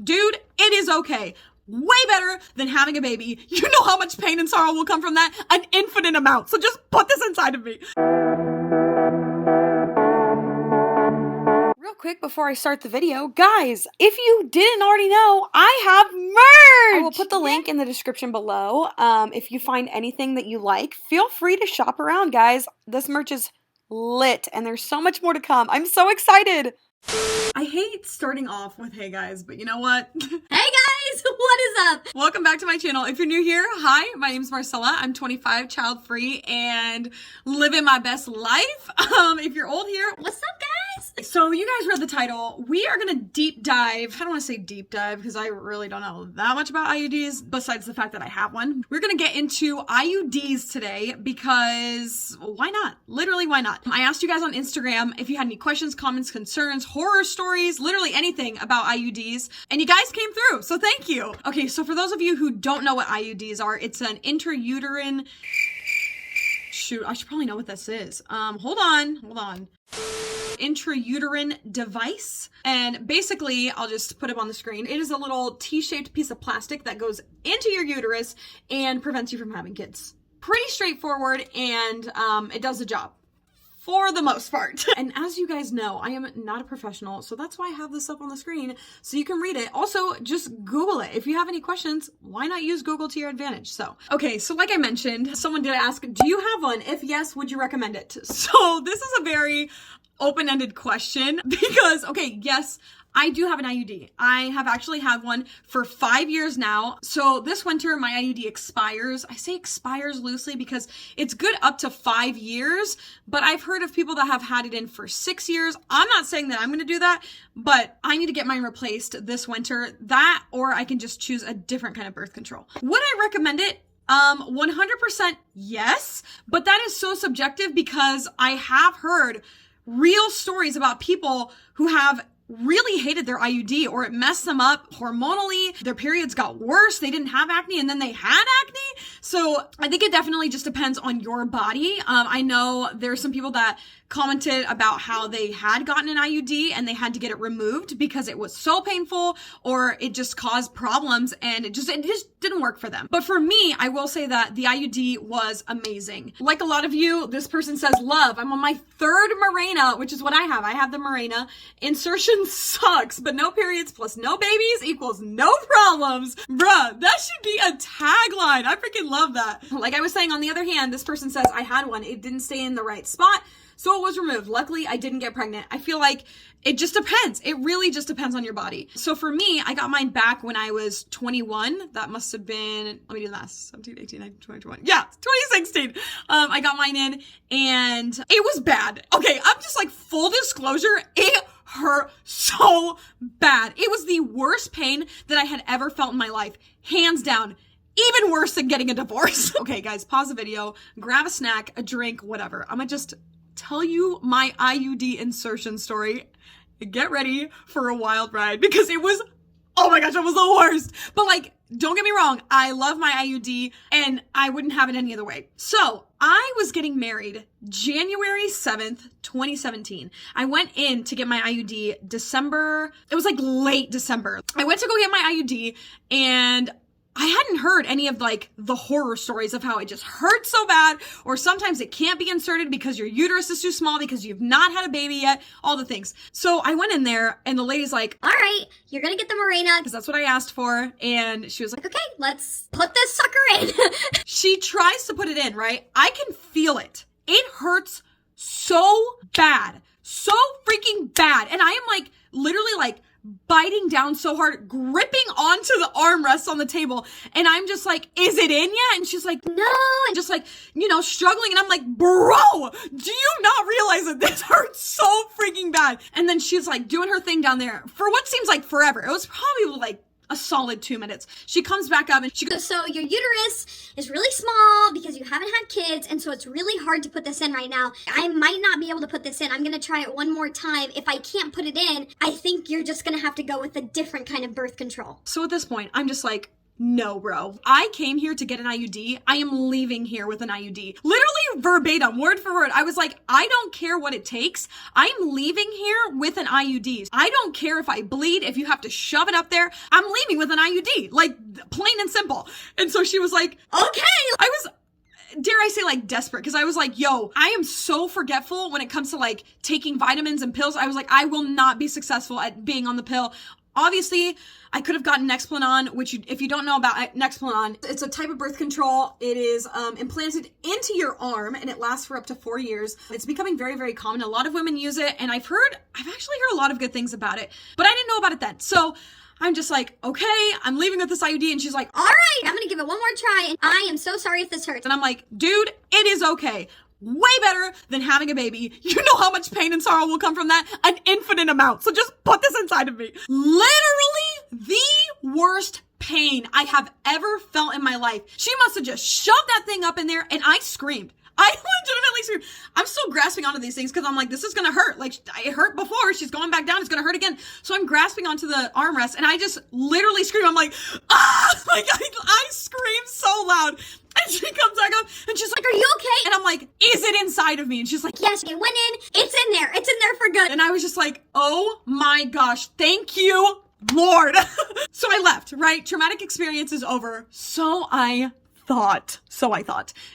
Dude, it is okay. Way better than having a baby. You know how much pain and sorrow will come from that? An infinite amount. So just put this inside of me. Real quick before I start the video, guys, if you didn't already know, I have merch! I will put the link in the description below. If you find anything that you like, feel free to shop around, guys. This merch is lit, and there's so much more to come. I'm so excited! I hate starting off with hey guys, but you know what? Hey guys, what is up? Welcome back to my channel. If you're new here, hi, my name's Marcella. I'm 25, child free, and living my best life. If you're old here, What's up, guys? so you guys read the title. We are gonna deep dive. I don't want to say deep dive because I really don't know that much about IUDs besides the fact that I have one. We're gonna get into IUDs today because why not? Literally, why not? I asked you guys on Instagram if you had any questions, comments, concerns, horror stories, literally anything about IUDs, and you guys came through, so thank you. Okay, so for those of you who don't know what IUDs are, it's an intrauterine, shoot, I should probably know what this is. Hold on. Intrauterine device, and basically I'll just put it on the screen. It is a little T-shaped piece of plastic that goes into your uterus and prevents you from having kids. Pretty straightforward, and it does the job for the most part. And as you guys know, I am not a professional, so that's why I have this up on the screen so you can read it. Also, just Google it. If you have any questions, why not use Google to your advantage? So, okay, so like I mentioned, someone did ask, do you have one? If yes, would you recommend it? So this is a very open-ended question because, okay, yes, I do have an IUD. I have actually had one for 5 years now. So this winter, my IUD expires. I say expires loosely because it's good up to 5 years, but I've heard of people that have had it in for 6 years. I'm not saying that I'm going to do that, but I need to get mine replaced this winter. That, or I can just choose a different kind of birth control. Would I recommend it? 100% yes, but that is so subjective because I have heard real stories about people who have really hated their IUD or it messed them up hormonally. Their periods got worse. They didn't have acne and then they had acne. So I think it definitely just depends on your body. I know there's some people that commented about how they had gotten an IUD and they had to get it removed because it was so painful or it just caused problems and it just didn't work for them. But for me, I will say that the IUD was amazing. Like a lot of you, this person says, love, I'm on my third Mirena, which is what I have. I have the Mirena. Insertion sucks, but no periods plus no babies equals no problems. Bruh, that should be a tagline. I freaking love that. Like I was saying, on the other hand, this person says, I had one. It didn't stay in the right spot, so it was removed. Luckily, I didn't get pregnant. I feel like it just depends. It really just depends on your body. So for me, I got mine back when I was 21. That must have been, let me do the math, 17, 18, 19, 20, 21. Yeah, 2016. I got mine in and it was bad. Okay, I'm just like full disclosure. It hurt so bad. It was the worst pain that I had ever felt in my life. Hands down. Even worse than getting a divorce. Okay, guys, pause the video, grab a snack, a drink, whatever. I'm gonna just tell you my IUD insertion story. Get ready for a wild ride because it was, oh my gosh, it was the worst. But like, don't get me wrong, I love my IUD and I wouldn't have it any other way. So I was getting married January 7th, 2017. I went in to get my IUD December, it was like late December. I went to go get my IUD and I hadn't heard any of like the horror stories of how it just hurts so bad, or sometimes it can't be inserted because your uterus is too small because you've not had a baby yet, all the things. So I went in there and the lady's like, All right, you're gonna get the Mirena. because that's what I asked for. And she was like, Okay, let's put this sucker in. she tries to put it in, right? I can feel it. It hurts so bad, so freaking bad. And I am like, literally like, biting down so hard, gripping onto the armrests on the table. And I'm just like, is it in yet? And she's like, no. And just like, you know, struggling. And I'm like, bro, do you not realize that this hurts so freaking bad? And then she's like doing her thing down there for what seems like forever. It was probably like a solid 2 minutes. She comes back up and she goes, So your uterus is really small because you haven't had kids, and so it's really hard to put this in right now. I might not be able to put this in. I'm gonna try it one more time. If I can't put it in, I think you're just gonna have to go with a different kind of birth control. So at this point, I'm just like, no, bro. I came here to get an IUD. I am leaving here with an IUD. Literally verbatim, word for word. I was like, I don't care what it takes. I'm leaving here with an IUD. I don't care if I bleed, if you have to shove it up there. I'm leaving with an IUD. Like, plain and simple. And so she was like, okay. I was, dare I say, like, desperate, because I was like, yo, I am so forgetful when it comes to like taking vitamins and pills. I was like, I will not be successful at being on the pill. Obviously, I could have gotten Nexplanon, which if you don't know about Nexplanon, it's a type of birth control. It is implanted into your arm and it lasts for up to 4 years. It's becoming very, very common. A lot of women use it, and I've actually heard a lot of good things about it, but I didn't know about it then. So I'm just like, okay, I'm leaving with this IUD. And she's like, all right, I'm gonna give it one more try, and I am so sorry if this hurts. And I'm like, dude, it is okay. Way better than having a baby. You know how much pain and sorrow will come from that? An infinite amount. So just put this inside of me. Literally the worst pain I have ever felt in my life. She must have just shoved that thing up in there, and I screamed. I legitimately screamed. I'm still grasping onto these things because I'm like, this is gonna hurt. Like, it hurt before. She's going back down. It's gonna hurt again. So I'm grasping onto the armrest, and I just literally scream. I'm like, ah! Like, I scream so loud. And she comes back up and she's like, are you okay? And I'm like, is it inside of me? And she's like, yes, it went in. It's in there. It's in there for good. And I was just like, oh my gosh, thank you, Lord. So I left, right? Traumatic experience is over. So I thought.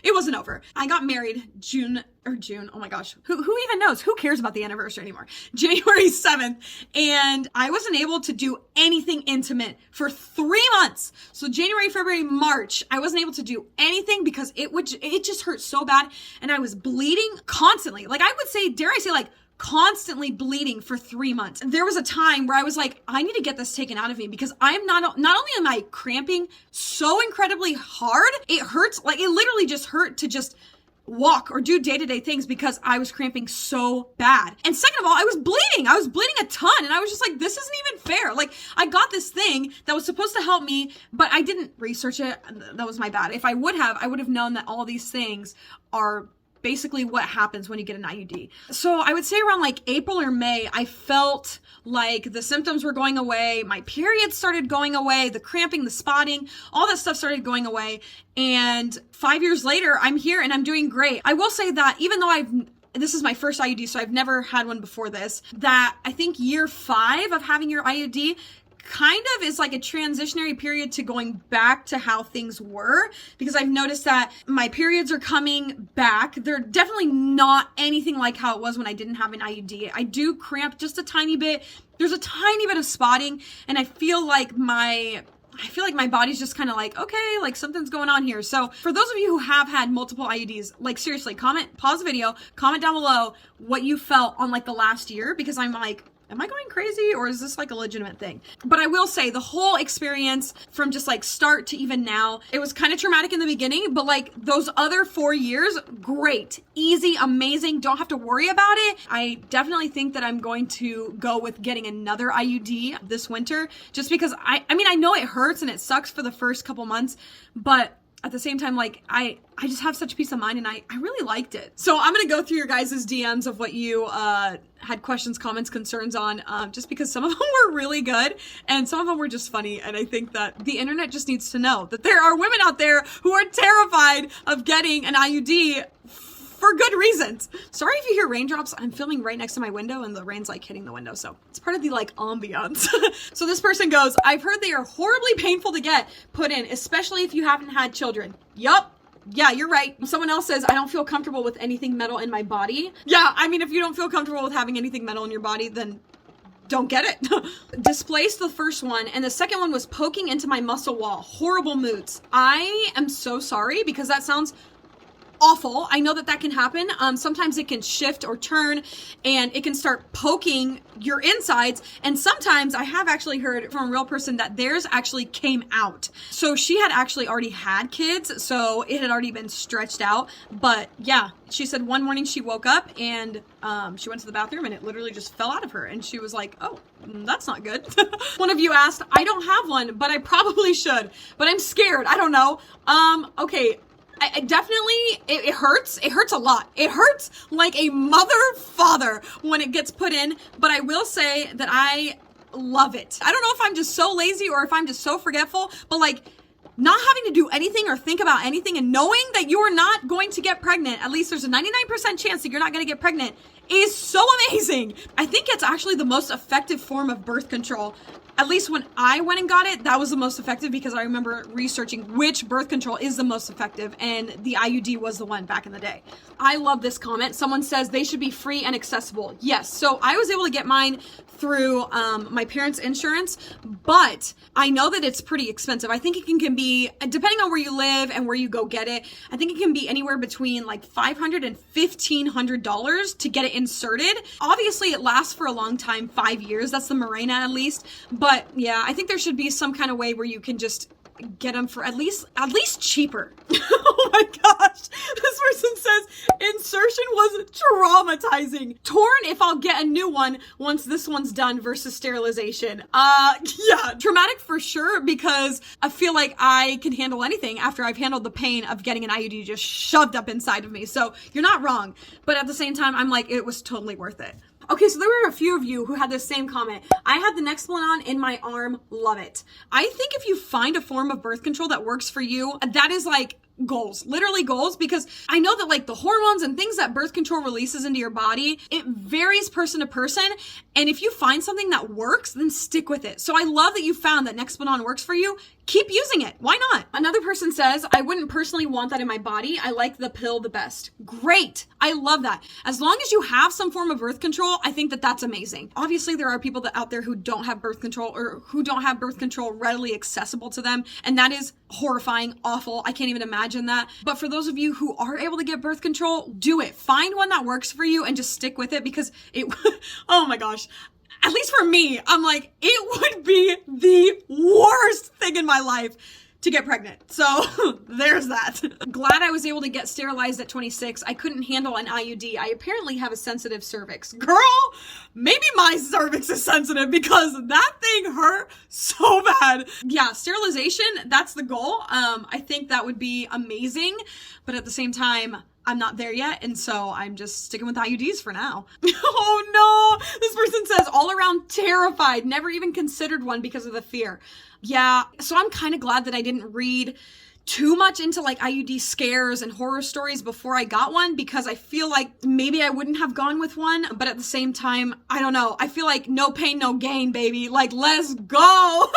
It wasn't over. I got married June. Oh my gosh. Who even knows? Who cares about the anniversary anymore? January 7th. And I wasn't able to do anything intimate for 3 months. So January, February, March, I wasn't able to do anything because it just hurt so bad. And I was bleeding constantly. Like, I would say, dare I say, like, constantly bleeding for 3 months. There was a time where I was like, I need to get this taken out of me because I'm not only am I cramping so incredibly hard, it hurts. Like, it literally just hurt to just walk or do day-to-day things because I was cramping so bad. And second of all, I was bleeding a ton, and I was just like, this isn't even fair. Like, I got this thing that was supposed to help me, but I didn't research it. That was my bad. If I would have known that all these things are basically what happens when you get an IUD. So I would say around like April or May, I felt like the symptoms were going away. My periods started going away. The cramping, the spotting, all that stuff started going away. And 5 years later, I'm here and I'm doing great. I will say that even though this is my first IUD, so I've never had one before this, that I think year 5 of having your IUD kind of is like a transitionary period to going back to how things were, because I've noticed that my periods are coming back. They're definitely not anything like how it was when I didn't have an IUD. I do cramp just a tiny bit. There's a tiny bit of spotting, and I feel like my body's just kind of like, okay, like something's going on here. So for those of you who have had multiple IUDs, like seriously, pause the video, comment down below what you felt on like the last year, because I'm like, am I going crazy, or is this like a legitimate thing? But I will say the whole experience from just like start to even now, it was kind of traumatic in the beginning, but like those other 4 years, great, easy, amazing. Don't have to worry about it. I definitely think that I'm going to go with getting another IUD this winter, just because I mean, I know it hurts and it sucks for the first couple months, but at the same time, like, I just have such peace of mind, and I really liked it. So I'm going to go through your guys' DMs of what you had questions, comments, concerns on, just because some of them were really good and some of them were just funny. And I think that the internet just needs to know that there are women out there who are terrified of getting an IUD for good reasons. Sorry if you hear raindrops. I'm filming right next to my window and the rain's like hitting the window. So it's part of the like ambiance. So this person goes, I've heard they are horribly painful to get put in, especially if you haven't had children. Yup. Yeah, you're right. Someone else says, I don't feel comfortable with anything metal in my body. Yeah, I mean, if you don't feel comfortable with having anything metal in your body, then don't get it. Displaced the first one, and the second one was poking into my muscle wall. Horrible moods. I am so sorry, because that sounds awful. I know that can happen. Sometimes it can shift or turn, and it can start poking your insides. And sometimes I have actually heard from a real person that theirs actually came out. So she had actually already had kids, so it had already been stretched out. But yeah, she said one morning she woke up and she went to the bathroom and it literally just fell out of her. And she was like, oh, that's not good. One of you asked, I don't have one, but I probably should, but I'm scared. I don't know. Okay. I definitely, it hurts. It hurts a lot. It hurts like a father when it gets put in, but I will say that I love it. I don't know if I'm just so lazy or if I'm just so forgetful, but like Not having to do anything or think about anything and knowing that you are not going to get pregnant, at least there's a 99% chance that you're not going to get pregnant, is so amazing. I think it's actually the most effective form of birth control. At least when I went and got it, that was the most effective because I remember researching which birth control is the most effective, and the IUD was the one back in the day. I love this comment. Someone says they should be free and accessible. Yes, so I was able to get mine through my parents' insurance, but I know that it's pretty expensive. I think it can be, depending on where you live and where you go get it, I think it can be anywhere between like $500 and $1,500 to get it inserted. Obviously, it lasts for a long time, 5 years. That's the Mirena at least. But yeah, I think there should be some kind of way where you can just get them for at least cheaper. Oh my gosh. This person says insertion was traumatizing. Torn if I'll get a new one once this one's done versus sterilization. Yeah, traumatic for sure, because I feel like I can handle anything after I've handled the pain of getting an IUD just shoved up inside of me. So you're not wrong. But at the same time, I'm like, it was totally worth it. Okay, so there were a few of you who had this same comment. I had the next one on in my arm. Love it. I think if you find a form of birth control that works for you, that is like goals, literally goals, because I know that like the hormones and things that birth control releases into your body, it varies person to person. And if you find something that works, then stick with it. So I love that you found that Nexplanon works for you. Keep using it. Why not? Another person says, I wouldn't personally want that in my body. I like the pill the best. Great. I love that. As long as you have some form of birth control, I think that that's amazing. Obviously, there are people that out there who don't have birth control or who don't have birth control readily accessible to them. And that is horrifying, awful. I can't even imagine that. But for those of you who are able to get birth control, do it. Find one that works for you and just stick with it, because it, oh my gosh. At least for me, I'm like, it would be the worst thing in my life to get pregnant. So there's that. Glad I was able to get sterilized at 26. I couldn't handle an IUD. I apparently have a sensitive cervix. Girl, maybe my cervix is sensitive because that thing hurt so bad. Yeah, sterilization, that's the goal. I think that would be amazing. But at the same time, I'm not there yet, and so I'm just sticking with IUDs for now. Oh no! This person says, all around terrified, never even considered one because of the fear. Yeah, so I'm kind of glad that I didn't read too much into like IUD scares and horror stories before I got one, because I feel like maybe I wouldn't have gone with one, but at the same time, I don't know. I feel like no pain, no gain, baby. Like, let's go!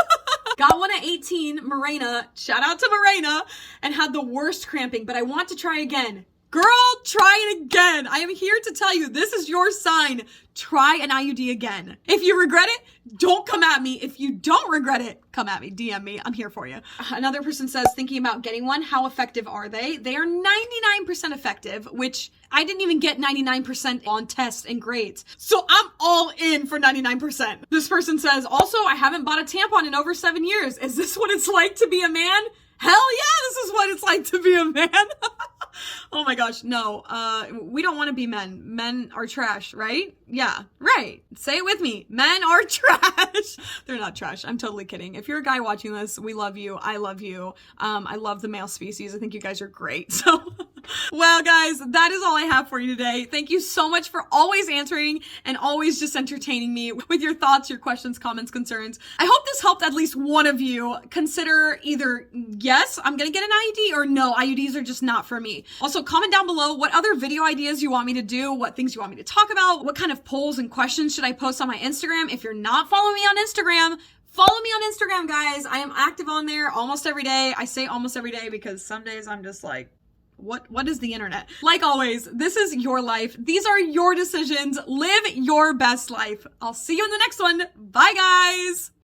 Got one at 18, Mirena, shout out to Mirena, and had the worst cramping, but I want to try again. Girl, try it again. I am here to tell you, this is your sign. Try an IUD again. If you regret it, don't come at me. If you don't regret it, come at me, DM me. I'm here for you. Another person says, thinking about getting one, how effective are they? They are 99% effective, which I didn't even get 99% on tests and grades. So I'm all in for 99%. This person says, also, I haven't bought a tampon in over 7 years. Is this what it's like to be a man? Hell yeah, this is what it's like to be a man. Oh my gosh, no, we don't want to be men. Men are trash, right? Yeah, right. Say it with me. Men are trash. They're not trash. I'm totally kidding. If you're a guy watching this, we love you. I love you. I love the male species. I think you guys are great. So, well, guys, that is all I have for you today. Thank you so much for always answering and always just entertaining me with your thoughts, your questions, comments, concerns. I hope this helped at least one of you consider either, yes, I'm going to get an IUD, or no, IUDs are just not for me. Also, comment down below what other video ideas you want me to do, what things you want me to talk about, what kind of polls and questions should I post on my Instagram. If you're not following me on Instagram, follow me on Instagram, guys. I am active on there almost every day. I say almost every day because some days I'm just like, what is the internet? Like always, this is your life. These are your decisions. Live your best life. I'll see you in the next one. Bye, guys.